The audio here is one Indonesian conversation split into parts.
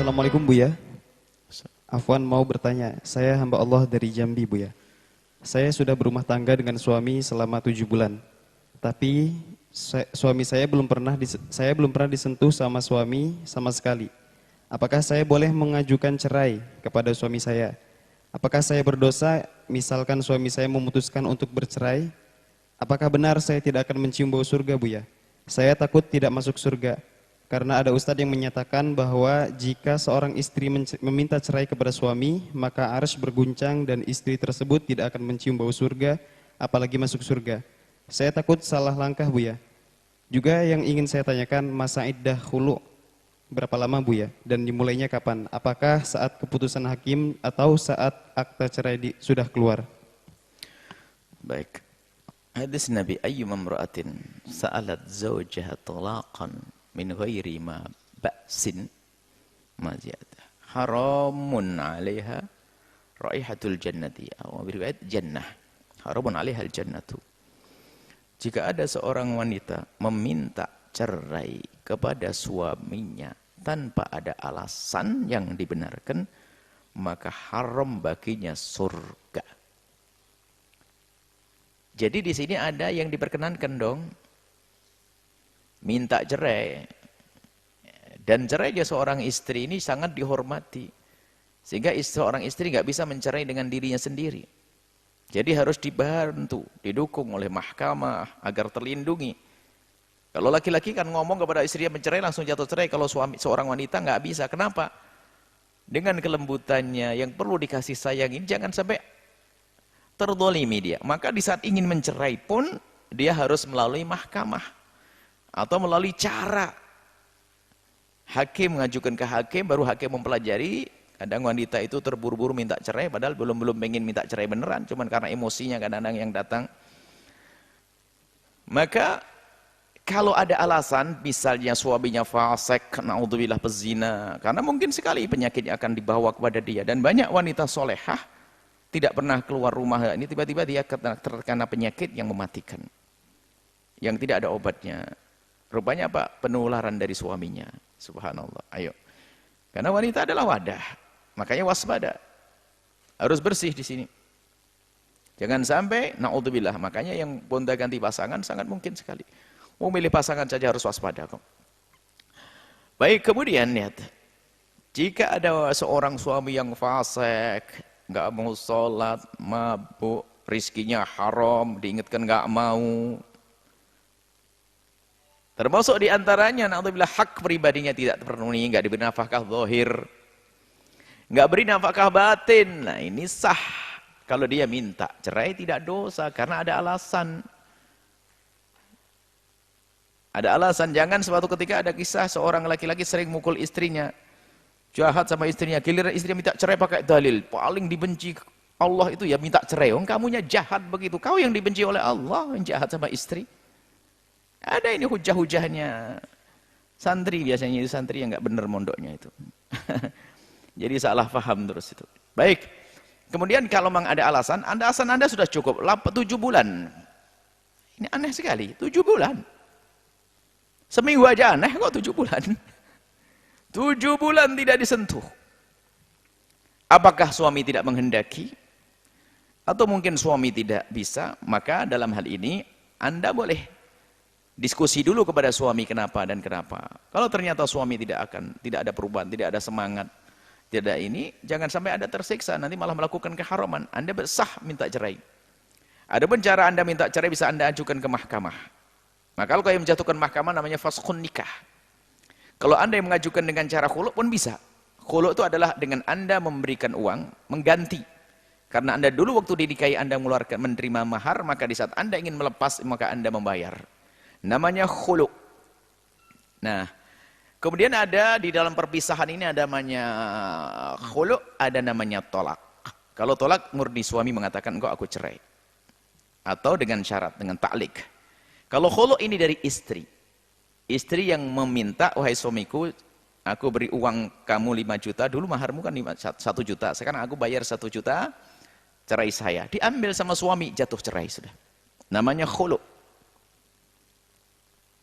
Assalamualaikum Buya. Afwan mau bertanya, saya hamba Allah dari Jambi Buya. Saya sudah berumah tangga dengan suami selama 7 bulan. Tapi suami saya belum pernah disentuh sama suami sama sekali. Apakah saya boleh mengajukan cerai kepada suami saya? Apakah saya berdosa misalkan suami saya memutuskan untuk bercerai? Apakah benar saya tidak akan mencium bau surga Buya? Saya takut tidak masuk surga. Karena ada ustadz yang menyatakan bahwa jika seorang istri meminta cerai kepada suami, maka arsy berguncang dan istri tersebut tidak akan mencium bau surga, apalagi masuk surga. Saya takut salah langkah Buya. Juga yang ingin saya tanyakan, masa iddah khulu berapa lama Buya? Dan dimulainya kapan? Apakah saat keputusan hakim atau saat akta cerai sudah keluar? Baik. Hadis Nabi ayyuma imra'atin sa'alat zawjaha talaqan min ghairi ma ba'sin ma ziyada haramun 'alaiha raihatul jannati aw riwayat jannah haramun 'alaiha al jannatu. Jika ada seorang wanita meminta cerai kepada suaminya tanpa ada alasan yang dibenarkan, maka haram baginya surga. Jadi di sini ada yang diperkenankan dong. Minta cerai. Dan cerainya seorang istri ini sangat dihormati. Sehingga seorang istri nggak bisa mencerai dengan dirinya sendiri. Jadi harus dibantu, didukung oleh mahkamah agar terlindungi. Kalau laki-laki kan ngomong kepada istrinya mencerai langsung jatuh cerai. Kalau seorang wanita nggak bisa. Kenapa? Dengan kelembutannya yang perlu dikasih sayang ini jangan sampai terdolimi dia. Maka di saat ingin mencerai pun dia harus melalui mahkamah. Atau melalui cara hakim mengajukan ke hakim, baru hakim mempelajari. Kadang wanita itu terburu-buru minta cerai, padahal belum ingin minta cerai beneran, cuman karena emosinya kadang-kadang yang datang. Maka kalau ada alasan, misalnya suaminya fasik, naudzubillah pezina, karena mungkin sekali penyakitnya akan dibawa kepada dia. Dan banyak wanita solehah tidak pernah keluar rumah, ini tiba-tiba dia terkena penyakit yang mematikan, yang tidak ada obatnya. Rupanya apa? Penularan dari suaminya. Subhanallah. Ayo. Karena wanita adalah wadah. Makanya waspada. Harus bersih di sini. Jangan sampai naudzubillah. Makanya yang gonta-ganti pasangan sangat mungkin sekali. Mau milih pasangan saja harus waspada kok. Baik, kemudian lihat. Jika ada seorang suami yang fasik, enggak mau sholat, mabuk, rizkinya haram, diingatkan enggak mau. Termasuk diantaranya, naudzubillah, hak pribadinya tidak terpenuhi, enggak diberi nafkah zahir, enggak beri nafkah batin. Nah ini sah. Kalau dia minta cerai tidak dosa, karena ada alasan. Ada alasan, jangan suatu ketika ada kisah seorang laki-laki sering mukul istrinya. Jahat sama istrinya, giliran istrinya minta cerai pakai dalil. Paling dibenci Allah itu ya minta cerai. Kamunya jahat begitu, kau yang dibenci oleh Allah, yang jahat sama istri. Ada ini hujah-hujahnya. Santri biasanya itu santri yang nggak benar mondoknya itu. Jadi salah paham terus itu. Baik. Kemudian kalau memang ada alasan Anda sudah cukup 7 bulan. Ini aneh sekali, 7 bulan. Seminggu aja aneh kok 7 bulan. 7 bulan tidak disentuh. Apakah suami tidak menghendaki? Atau mungkin suami tidak bisa? Maka dalam hal ini Anda boleh diskusi dulu kepada suami kenapa dan kenapa. Kalau ternyata suami tidak ada perubahan, tidak ada semangat, tidak ini, jangan sampai Anda tersiksa, nanti malah melakukan keharaman. Anda sah minta cerai. Adapun cara Anda minta cerai bisa Anda ajukan ke mahkamah. Maka kalau yang menjatuhkan mahkamah namanya faskhun nikah. Kalau Anda yang mengajukan dengan cara khulu pun bisa. Khulu itu adalah dengan Anda memberikan uang, mengganti. Karena Anda dulu waktu dinikahi Anda mengeluarkan menerima mahar, maka di saat Anda ingin melepas maka Anda membayar. Namanya khulu. Nah, kemudian ada di dalam perpisahan ini ada namanya khulu, ada namanya tolak. Kalau tolak murni suami mengatakan engkau aku cerai. Atau dengan syarat, dengan ta'lik. Kalau khulu ini dari istri. Istri yang meminta, wahai suamiku, aku beri uang kamu 5 juta, dulu maharmu kan 1 juta, sekarang aku bayar 1 juta, cerai saya. Diambil sama suami, jatuh cerai sudah. Namanya khulu.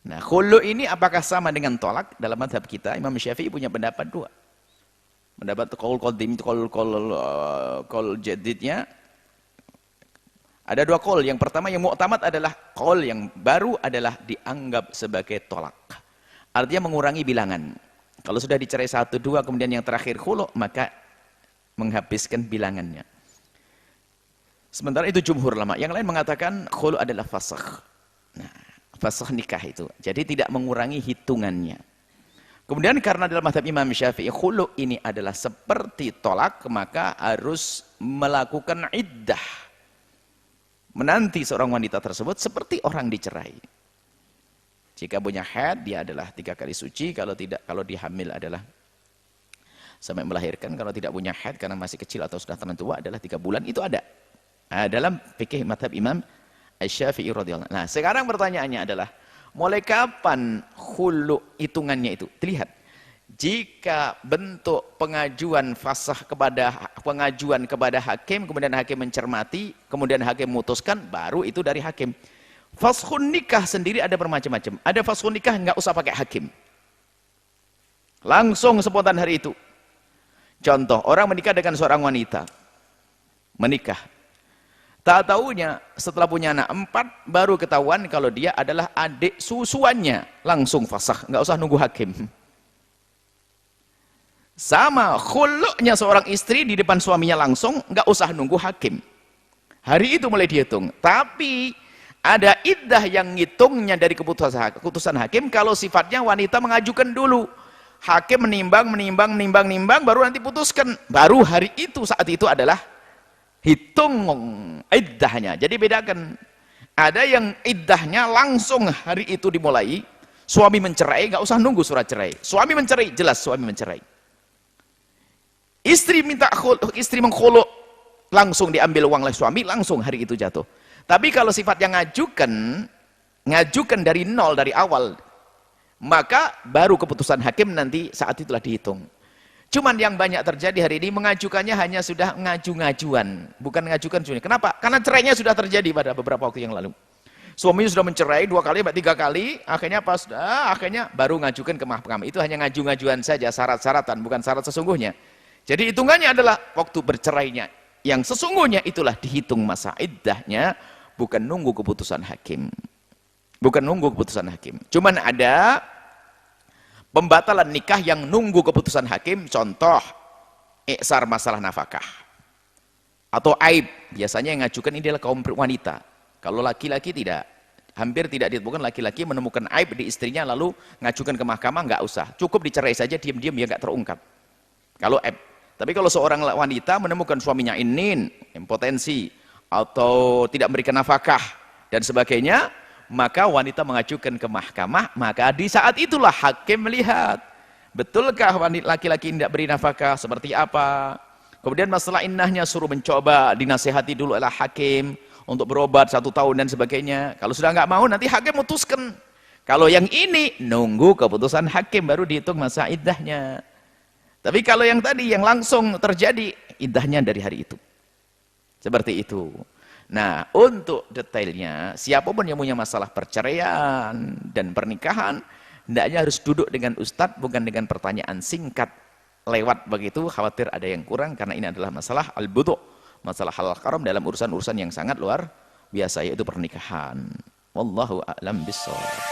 Nah, khulu ini apakah sama dengan tolak? Dalam mazhab kita, Imam Syafi'i punya pendapat 2. Mendapat qaul qadim, qaul jadidnya ada dua qaul. Yang pertama yang mu'tamad adalah qaul yang baru adalah dianggap sebagai tolak. Artinya mengurangi bilangan. Kalau sudah dicerai 1, 2 kemudian yang terakhir khulu, maka menghabiskan bilangannya. Sementara itu jumhur ulama. Yang lain mengatakan khulu adalah fasakh. Nah, fasakh nikah itu. Jadi tidak mengurangi hitungannya. Kemudian karena dalam mazhab Imam Syafi'i khulu ini adalah seperti tolak, maka harus melakukan iddah. Menanti seorang wanita tersebut seperti orang dicerai. Jika punya haid dia adalah 3 kali suci, kalau tidak, kalau dihamil adalah sampai melahirkan, kalau tidak punya haid karena masih kecil atau sudah tua adalah 3 bulan, itu ada. Nah, dalam fikih mazhab Imam Syafi'i radhiyallahu anhu. Nah, sekarang pertanyaannya adalah mulai kapan khulu hitungannya itu? Dilihat. Jika bentuk pengajuan fasakh kepada hakim, kemudian hakim mencermati, kemudian hakim memutuskan, baru itu dari hakim. Faskhun nikah sendiri ada bermacam-macam. Ada faskhun nikah nggak usah pakai hakim. Langsung spontan hari itu. Contoh, orang menikah dengan seorang wanita. Menikah. Tak taunya setelah punya anak 4 baru ketahuan kalau dia adalah adik susuannya. Langsung fasakh, nggak usah nunggu hakim. Sama khulu'nya seorang istri di depan suaminya langsung, nggak usah nunggu hakim. Hari itu mulai dihitung. Tapi ada iddah yang ngitungnya dari keputusan hakim kalau sifatnya wanita mengajukan dulu. Hakim menimbang, baru nanti putuskan. Baru hari itu, saat itu adalah hitung iddahnya. Jadi bedakan. Ada yang iddahnya langsung hari itu dimulai. Suami mencerai, nggak usah nunggu surat cerai. Suami mencerai, jelas suami mencerai. Istri mengkhulu, langsung diambil uang oleh suami, langsung hari itu jatuh. Tapi kalau sifatnya ngajukan dari nol, dari awal, maka baru keputusan hakim nanti saat itulah dihitung. Cuman yang banyak terjadi hari ini, mengajukannya hanya sudah ngaju-ngajuan, bukan ngajukan suami. Kenapa? Karena cerainya sudah terjadi pada beberapa waktu yang lalu. Suaminya sudah mencerai 2 kali, 3 kali, akhirnya baru ngajukan ke mahkamah. Itu hanya ngaju-ngajuan saja, syarat-syaratan, bukan syarat sesungguhnya. Jadi hitungannya adalah waktu bercerainya. Yang sesungguhnya itulah dihitung masa iddahnya, bukan nunggu keputusan hakim. Bukan nunggu keputusan hakim. Cuman ada pembatalan nikah yang nunggu keputusan hakim. Contoh, iksar masalah nafkah. Atau aib. Biasanya yang ngajukan ini adalah kaum wanita. Kalau laki-laki tidak. Hampir tidak ditemukan laki-laki menemukan aib di istrinya lalu ngajukan ke mahkamah, nggak usah. Cukup dicerai saja, diam-diam ya nggak terungkap. Kalau aib. Tapi kalau seorang wanita menemukan suaminya impotensi atau tidak memberikan nafkah dan sebagainya, maka wanita mengajukan ke mahkamah, maka di saat itulah hakim melihat betulkah laki-laki tidak beri nafkah, seperti apa. Kemudian masalah innahnya suruh mencoba, dinasihati dulu oleh hakim untuk berobat 1 tahun dan sebagainya. Kalau sudah nggak mau, nanti hakim memutuskan. Kalau yang ini nunggu keputusan hakim baru dihitung masa iddahnya. Tapi kalau yang tadi yang langsung terjadi, iddahnya dari hari itu. Seperti itu. Nah, untuk detailnya, siapapun yang punya masalah perceraian dan pernikahan, hendaknya harus duduk dengan ustadz, bukan dengan pertanyaan singkat lewat begitu, khawatir ada yang kurang, karena ini adalah masalah al-budu', masalah halal haram dalam urusan-urusan yang sangat luar biasa, yaitu pernikahan. Wallahu a'lam bishawab.